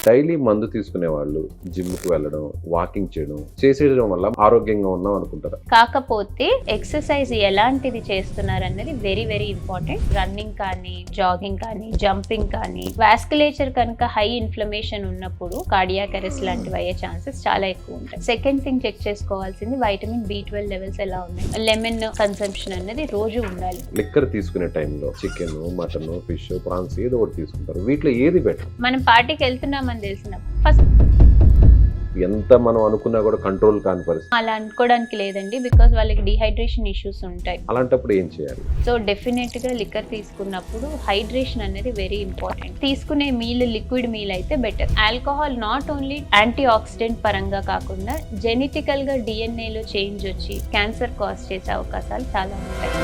Daily మందు తీసుకునే వాళ్ళు జిమ్కి వెళ్ళడం, వాకింగ్ చేయడం చేసేయడం వల్ల ఆరోగ్యంగా ఉన్నాం అనుకుంటారు. కాకపోతే ఎక్సర్సైజ్ ఎలాంటిది చేస్తున్నారు అన్నది వెరీ వెరీ ఇంపార్టెంట్. రన్నింగ్ కానీ, జాగింగ్ కానీ, జంపింగ్ కానీ, వాస్కులేచర్ కనుక హై ఇన్ఫ్లమేషన్ ఉన్నప్పుడు కార్డియాక్ అరెస్ట్ లాంటివి అయ్యే ఛాన్సెస్ చాలా ఎక్కువ ఉంటాయి. సెకండ్ థింగ్ చెక్ చేసుకోవాల్సింది వైటమిన్ B12 లెవెల్స్ ఎలా ఉన్నాయి. లెమన్ కన్సంప్షన్ అనేది రోజు ఉండాలి. లిక్కర్ తీసుకునే టైంలో చికెన్, మటన్, ఫిష్, ప్రాన్స్ ఏదో ఒకటి తీసుకుంటారు. వీటిలో ఏది బెటర్? మనం పార్టీకి వెళ్తున్నామని తెలిసినప్పుడు ఫస్ట్ ఎంత మనం అనుకున్నా కూడా కంట్రోల్ కాని పరిస్థితి. అలా అనుకోవడానికి లేదండి, బికాజ్ వాళ్ళకి డిహైడ్రేషన్ ఇష్యూస్ ఉంటాయి. అలాంటప్పుడు ఏం చేయాలి? సో డెఫినెట్ గా లిక్కర్ తీసుకున్నప్పుడు హైడ్రేషన్ అనేది వెరీ ఇంపార్టెంట్. తీసుకునే మీల్ లిక్విడ్ మీల్ అయితే better. Alcohol not only anti oxidant పరంగా కాకుండా జెనెటికల్ గా DNA లో చేంజ్ వచ్చి క్యాన్సర్ కాజ్ చేసే అవకాశాలు చాలా ఉంటాయి.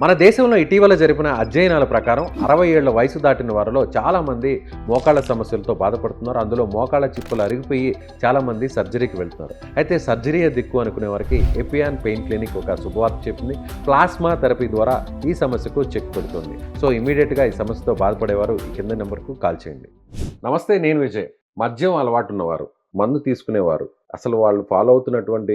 మన దేశంలో ఇటీవల జరిపిన అధ్యయనాల ప్రకారం 60 ఏళ్ల వయసు దాటిన వారిలో చాలామంది మోకాళ్ళ సమస్యలతో బాధపడుతున్నారు. అందులో మోకాళ్ళ చిప్పులు అరిగిపోయి చాలామంది సర్జరీకి వెళ్తున్నారు. అయితే సర్జరీయే దిక్కు అనుకునే వారికి ఎపియాన్ పెయిన్ క్లినిక్ ఒక శుభవార్త చెప్పింది. ప్లాస్మా థెరపీ ద్వారా ఈ సమస్యకు చెక్ పెడుతుంది. సో ఇమీడియట్గా ఈ సమస్యతో బాధపడేవారు ఈ కింద నెంబర్కు కాల్ చేయండి. నమస్తే, నేను విజయ్. మద్యం అలవాటు ఉన్నవారు, మందు తీసుకునేవారు, అసలు వాళ్ళు ఫాలో అవుతున్నటువంటి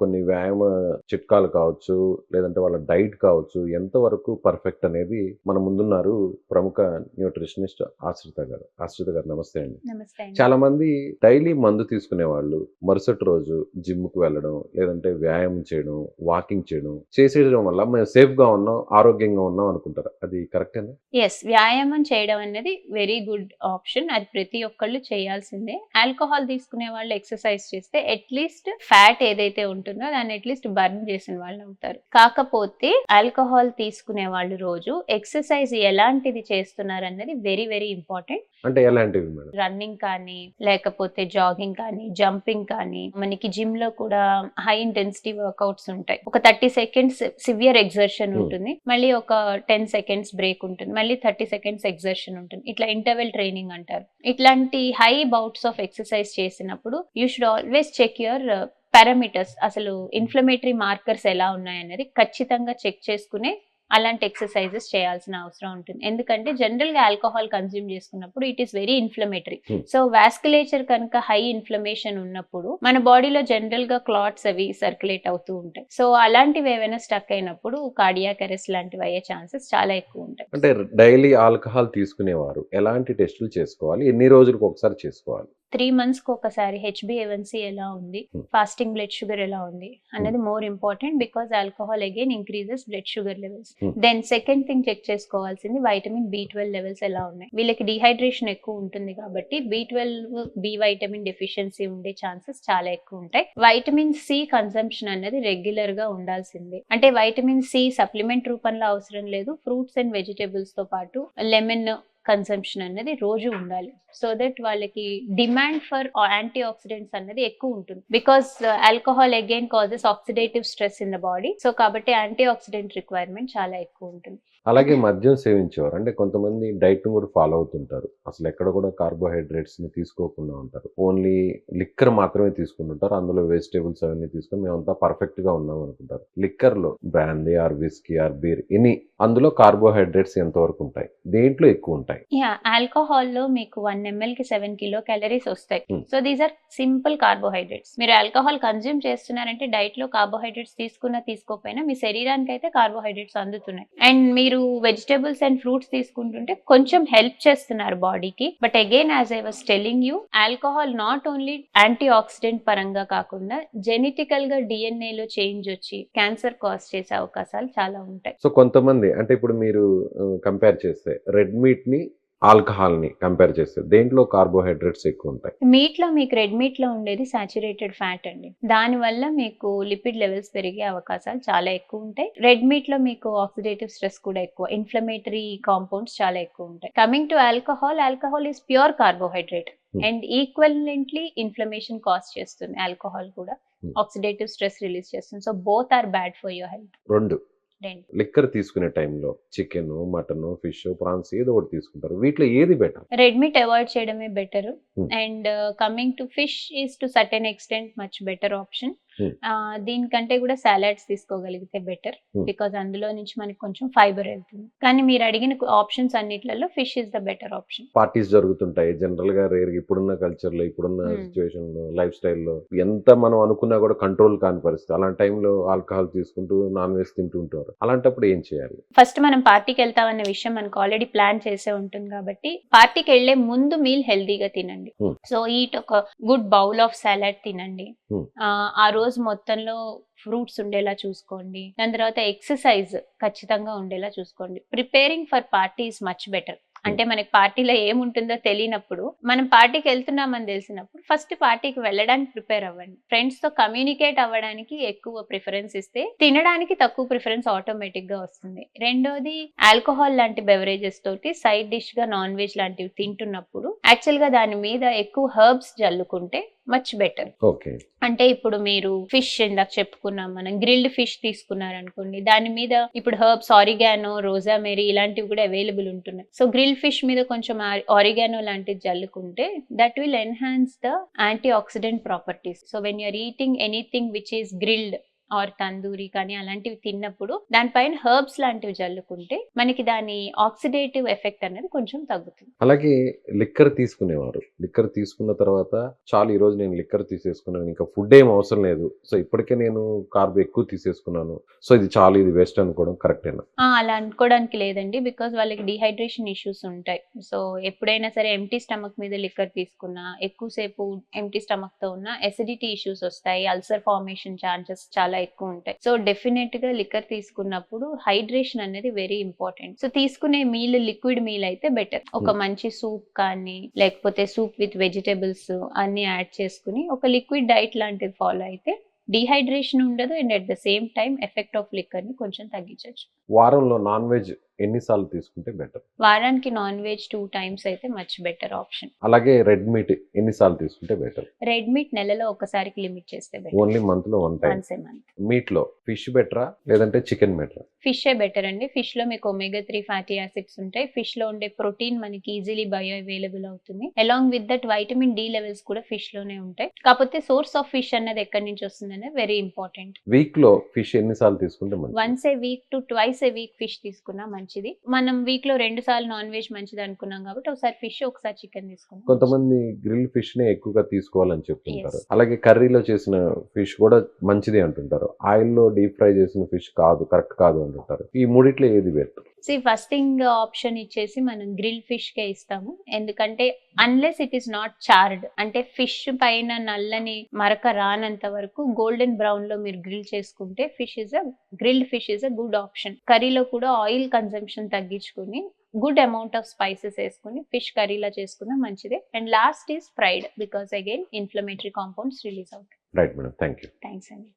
కొన్ని వ్యాయామ చిట్కాలు కావచ్చు, లేదంటే వాళ్ళ డైట్ కావచ్చు, ఎంతవరకు పర్ఫెక్ట్ అనేది మన ముందున్నారు ప్రముఖ న్యూట్రిషనిస్ట్ ఆశ్రిత గారు. ఆశ్రిత గారు నమస్తే అండి. నమస్తే అండి. చాలా మంది డైలీ మందు తీసుకునే వాళ్ళు మరుసటి రోజు జిమ్కి వెళ్ళడం, లేదంటే వ్యాయామం చేయడం, వాకింగ్ చేయడం చేసేయడం వల్ల మేము సేఫ్ గా ఉన్నాం, ఆరోగ్యంగా ఉన్నాం అనుకుంటారు. అది కరెక్టేనా? ఎస్, వ్యాయామం చేయడం అనేది వెరీ గుడ్ ఆప్షన్. అది ప్రతి ఒక్కళ్ళు చేయాల్సిందే. ఆల్కహాల్ తీసుకునే వాళ్ళు ఎక్సర్సైజ్ చేస్తే అట్లీస్ట్ ఫ్యాట్ ఏదైతే ఉంటుందో దాన్ని అట్లీస్ట్ బర్న్ చేసిన వాళ్ళు అవుతారు. కాకపోతే ఆల్కహాల్ తీసుకునే వాళ్ళు రోజు ఎక్సర్సైజ్ ఎలాంటిది చేస్తున్నారు అన్నది వెరీ వెరీ ఇంపార్టెంట్. అంటే ఎలాంటివి మేడం? రన్నింగ్ కానీ, లేకపోతే జాగింగ్ కానీ, జంపింగ్ కానీ, మనకి జిమ్ లో కూడా హై ఇంటెన్సిటీ వర్కౌట్స్ ఉంటాయి. ఒక 30 సెకండ్స్ సివియర్ ఎగ్జర్షన్ ఉంటుంది, మళ్ళీ ఒక 10 సెకండ్స్ బ్రేక్ ఉంటుంది, మళ్ళీ 30 సెకండ్స్ ఎగ్జర్షన్ ఉంటుంది. ఇట్లా ఇంటర్వెల్ ట్రైనింగ్ అంటారు. ఇట్లాంటి హై బౌట్స్ ఆఫ్ ఎక్సర్సైజ్ చేసినప్పుడు you should always check your parameters. అసలు ఇన్ఫ్లమేటరీ మార్కర్స్ ఎలా ఉన్నాయనేది ఖచ్చితంగా చెక్ చేసుకునే అలాంటి ఎక్సర్సైజెస్ చేయాల్సిన అవసరం ఉంటుంది. ఎందుకంటే జనరల్ గా ఆల్కహాల్ కన్స్యూమ్ చేసుకున్నప్పుడు it is very inflammatory. So vasculature కనుక హై ఇన్ఫ్లమేషన్ ఉన్నప్పుడు మన బాడీలో జనరల్ గా క్లాట్స్ అవి సర్క్యులేట్ అవుతూ ఉంటాయి. సో అలాంటివి ఏవైనా స్టక్ అయినప్పుడు కార్డియాక్ అరెస్ట్ లాంటివి అయ్యే ఛాన్సెస్ చాలా ఎక్కువ ఉంటాయి. అంటే డైలీ ఆల్కహాల్ తీసుకునేవారు ఎలాంటి టెస్టులు చేసుకోవాలి, ఎన్ని రోజులకు ఒకసారి చేసుకోవాలి? 3 months కి ఒకసారి HbA1c ఎలా ఉంది, ఫాస్టింగ్ బ్లడ్ షుగర్ ఎలా ఉంది అనేది more important, because alcohol again increases blood sugar levels. Then second thing check చేసుకోవాల్సింది వైటమిన్ B12 లెవెల్స్ ఎలా ఉన్నాయి. వీళ్ళకి డిహైడ్రేషన్ ఎక్కువ ఉంటుంది కాబట్టి B12 బి వైటమిన్ డెఫిషియన్సీ ఉండే ఛాన్సెస్ చాలా ఎక్కువ ఉంటాయి. వైటమిన్ C కన్సంప్షన్ అనేది రెగ్యులర్ గా ఉండాల్సిందే. అంటే వైటమిన్ C సప్లిమెంట్ రూపంలో అవసరం లేదు, ఫ్రూట్స్ అండ్ వెజిటేబుల్స్ తో పాటు లెమన్ కన్సంప్షన్ అనేది రోజు ఉండాలి. సో దట్ వాళ్ళకి డిమాండ్ ఫర్ యాంటీ ఆక్సిడెంట్స్ అనేది ఎక్కువ ఉంటుంది, because alcohol again causes oxidative stress in the body. So కాబట్టి యాంటీ ఆక్సిడెంట్ రిక్వైర్మెంట్ చాలా ఎక్కువ ఉంటుంది. అలాగే మద్యం సేవించేవారు, అంటే కొంతమంది డైట్ ను కూడా ఫాలో అవుతుంటారు, అసలు ఎక్కడ కూడా కార్బోహైడ్రేట్స్ ని తీసుకోకుండా ఉంటారు, ఓన్లీ లిక్కర్ మాత్రమే తీసుకుంటుంటారు, అందులో వెజిటేబుల్స్ అవన్నీ తీసుకొని మేమంతా పర్ఫెక్ట్ గా ఉన్నాం అనుకుంటారు. లిక్కర్ లో brandy or whisky or beer any, అందులో కార్బోహైడ్రేట్స్ ఎంతవరకు ఉంటాయి, దేంట్లో ఎక్కువ ఉంటాయి? ఆల్కహాల్ లో మీకు 1 ml కి 7 kcal వస్తాయి. So these are simple carbohydrates. మీరు ఆల్కహాల్ కన్స్యూమ్ చేస్తున్నారంటే డైట్ లో కార్బోహైడ్రేట్స్ తీసుకున్నా తీసుకోకపోయినా మీ శరీరానికి అయితే కార్బోహైడ్రేట్స్ అందుతున్నాయి. అండ్ మీరు వెజిటేబుల్స్ అండ్ ఫ్రూట్స్ తీసుకుంటుంటే కొంచెం హెల్ప్ చేస్తున్నారు బాడీకి. But again as I was telling you, alcohol not only anti oxidant పరంగా కాకుండా జెనెటికల్ గా DNA లో చేంజ్ వచ్చి క్యాన్సర్ కాజ్ చేసే అవకాశాలు చాలా ఉంటాయి. సో కొంతమంది, అంటే ఇప్పుడు మీరు కంపేర్ చేస్తే రెడ్ మీట్ ని ఆల్కహాల్ ని కంపేర్ చేస్తే దేంట్లో కార్బోహైడ్రేట్స్ ఎక్కువ ఉంటాయి? మీట్ లో మీకు రెడ్ మీట్ లో ఉండేది సాచురేటెడ్ ఫ్యాట్ అండి. దాని వల్ల మీకు లిపిడ్ లెవెల్స్ పెరిగే అవకాశాలు చాలా ఎక్కువ ఉంటాయి. రెడ్ మీట్ లో మీకు ఆక్సిడేటివ్ స్ట్రెస్ కూడా ఎక్కువ, ఇన్ఫ్లమేటరీ కాంపౌండ్స్ చాలా ఎక్కువ ఉంటాయి. Coming to alcohol, alcohol is pure carbohydrate and equivalently inflammation cause చేస్తుంది. ఆల్కహాల్ కూడా ఆక్సిడేటివ్ స్ట్రెస్ రిలీజ్ చేస్తుంది. So both are bad for your health. రెండు రెండు. లిక్కర్ తీసుకునే టైంలో చికెన్, మటన్, ఫిష్, ప్రాన్స్ ఏదో ఒకటి తీసుకుంటారు. వీటిలో ఏది బెటర్? రెడ్ మీట్ అవాయిడ్ చేయడమే better. Hmm. And coming to fish is to certain extent much better option. Hmm. దీనికంటే కూడా సాలడ్స్ తీసుకోగలిగితే బెటర్, Hmm. బికాజ్ అందులో నుంచి మనకి కొంచెం ఫైబర్ వెళ్తుంది. కానీ మీరు అడిగిన ఆప్షన్స్ అన్నిట్లలో fish is the better option. Parties జరుగుతుంటాయి జనరల్ గా రేర్ ఇప్పుడున్న కల్చర్ లో, ఇప్పుడున్న Hmm. సిచ్యువేషన్ లో, లైఫ్ స్టైల్లో ఎంత మనం అనుకున్నా కూడా కంట్రోల్ కాని పరిస్థితి. అలాంటి టైంలో ఆల్కహాల్ తీసుకుంటూ నాన్ వెజ్ తింటూ ఉంటారు. అలాంటప్పుడు ఏం చేయాలి? ఫస్ట్ మనం పార్టీకి వెళ్తామన్న విషయం మనకు ఆల్రెడీ ప్లాన్ చేసే ఉంటుంది కాబట్టి పార్టీకి వెళ్లే ముందు మీల్ హెల్దీగా తినండి. Hmm. సో ఈట్ ఒక గుడ్ బౌల్ ఆఫ్ సాలడ్ తినండి. Hmm. ఆ రోజు మొత్తంలో ఫ్రూట్స్ ఉండేలా చూసుకోండి. దాని తర్వాత ఎక్సర్సైజ్ ఖచ్చితంగా ఉండేలా చూసుకోండి. Preparing for party is much better. అంటే మనకి పార్టీలో ఏముంటుందో తెలియనప్పుడు, మనం పార్టీకి వెళ్తున్నామని తెలిసినప్పుడు ఫస్ట్ పార్టీకి వెళ్ళడానికి ప్రిపేర్ అవ్వండి. ఫ్రెండ్స్ తో కమ్యూనికేట్ అవ్వడానికి ఎక్కువ ప్రిఫరెన్స్ ఇస్తే తినడానికి తక్కువ ప్రిఫరెన్స్ ఆటోమేటిక్ గా వస్తుంది. రెండోది, ఆల్కహాల్ లాంటి బెవరేజెస్ తోటి సైడ్ డిష్ గా నాన్ వెజ్ లాంటివి తింటున్నప్పుడు యాక్చువల్ గా దాని మీద ఎక్కువ హెర్బ్స్ జల్లుకుంటే మచ్ బెటర్. ఓకే. అంటే ఇప్పుడు మీరు ఫిష్ ఇందాక చెప్పుకున్నాం, మనం గ్రిల్డ్ ఫిష్ తీసుకున్నారనుకోండి, దాని మీద ఇప్పుడు హెర్బ్స్ ఆరిగానో, రోజామేరీ ఇలాంటివి కూడా అవైలబుల్ ఉంటున్నాయి. సో గ్రిల్ ఫిష్ మీద కొంచెం ఆరిగానో లాంటిది జల్లుకుంటే that will enhance the anti oxidant properties. So when you're eating anything which is grilled or tandoori కానీ అలాంటివి తిన్నప్పుడు దానిపైన హెర్బ్స్ లాంటివి జల్లుకుంటే మనకి దాని ఆక్సిడేటివ్ ఎఫెక్ట్ అనేది కొంచెం తగ్గుతుంది. అలాగే లిక్కర్ తీసుకునేవారు. లిక్కర్ తీసుకున్న తర్వాత చాలు ఈ రోజు నేను లిక్కర్ తీసేసుకున్నాను, ఇంకా ఫుడ్ ఏం అవసరం లేదు, సో ఇప్పటికే నేను కార్బ్ ఎక్కువ తీసేసుకున్నాను, సో ఇది చాలు, ఇది వేస్ట్ అనుకోవడం కరెక్టేనా? అలా అనుకోవడానికి లేదండి, బికాజ్ వాళ్ళకి డిహైడ్రేషన్ ఇష్యూస్ ఉంటాయి. సో ఎప్పుడైనా సరే ఎంటీ స్టమక్ మీద లిక్కర్ తీసుకున్నా, ఎక్కువసేపు ఎంటీ స్టమక్ తో ఉన్న ఎసిడిటీ ఇష్యూస్ వస్తాయి, అల్సర్ ఫార్మేషన్ ఛాన్సెస్ చాలా ఎక్కువ ఉంటాయి. సో డెఫినెట్ గా లిక్కర్ తీసుకున్నప్పుడు హైడ్రేషన్ అనేది వెరీ ఇంపార్టెంట్. సో తీసుకునే మీల్ లిక్విడ్ మీల్ అయితే బెటర్. ఒక మంచి సూప్ కానీ, లేకపోతే సూప్ విత్ వెజిటేబుల్స్ అన్ని యాడ్ చేసుకుని ఒక లిక్విడ్ డైట్ లాంటిది ఫాలో అయితే డిహైడ్రేషన్ ఉండదు and at the same time effect of liquor ని కొంచెం తగ్గించవచ్చు. వారంలో నాన్ వెజ్ ఎన్నిసార్లు తీసుకుంటే బెటర్? వారానికి నాన్ వెజ్ 2 times అయితే మచ్ బెటర్ ఆప్షన్. అలాగే రెడ్ మీట్ ఎన్నిసార్లు తీసుకుంటే బెటర్? రెడ్ మీట్ నెలలో ఒకసారికి లిమిట్ చేస్తే బెటర్. ఓన్లీ మంత్ లో 1 time. Once a month. Meat లో ఫిష్ బెటరా లేదంటే చికెన్ బెటరా? ఫిష్ ఏ బెటర్ అండి. ఫిష్ లో మీకు ఒమేగా 3 ఫ్యాటీ యాసిడ్స్ ఉంటాయి. ఫిష్ లో ఉండే ప్రోటీన్ మనకి ఈజీలీ బయో అవైలబుల్ అవుతుంది. Along with that vitamin D levels కూడా ఫిష్ లోనే ఉంటాయి. కాకపోతే సోర్స్ ఆఫ్ ఫిష్ అన్నది ఎక్కడి నుంచి వస్తుంది అనేది వెరీ ఇంపార్టెంట్. వీక్ లో ఫిష్ ఎన్నిసార్లు తీసుకుంటే మంచిది? Once A week to twice A week fish తీసుకున్నా మంచిది. మనం వీక్ లో 2 సార్లు నాన్ వెజ్ మంచిది అనుకున్నాం కాబట్టి ఒకసారి ఫిష్, ఒకసారి చికెన్ తీసుకున్నాం. కొంతమంది గ్రిల్ ఫిష్ నే ఎక్కువగా తీసుకోవాలని చెప్తుంటారు. Yes. అలాగే కర్రీలో చేసిన ఫిష్ కూడా మంచిది అంటుంటారు. ఆయిల్ లో డీప్ ఫ్రై చేసిన ఫిష్ కాదు, కరెక్ట్ కాదు అంటుంటారు. ఈ మూడిట్లో ఏది బెటర్? ఫస్ట్ థింగ్ ఆప్షన్ ఇచ్చేసి మనం గ్రిల్ ఫిష్ కే ఇస్తాము. ఎందుకంటే unless it is not chartered, అంటే ఫిష్ పైన నల్లని మరక రానంత వరకు గోల్డెన్ బ్రౌన్ లో మీరు గ్రిల్ చేసుకుంటే grilled fish is a good option. కర్రీలో కూడా ఆయిల్ కన్సంప్షన్ తగ్గించుకుని గుడ్ అమౌంట్ ఆఫ్ స్పైసెస్ వేసుకుని ఫిష్ కర్రీలా చేసుకున్నా మంచిదే. And last is fried, because again inflammatory compounds release అవుతాయి. Right madam, thank you. Thanks అండి.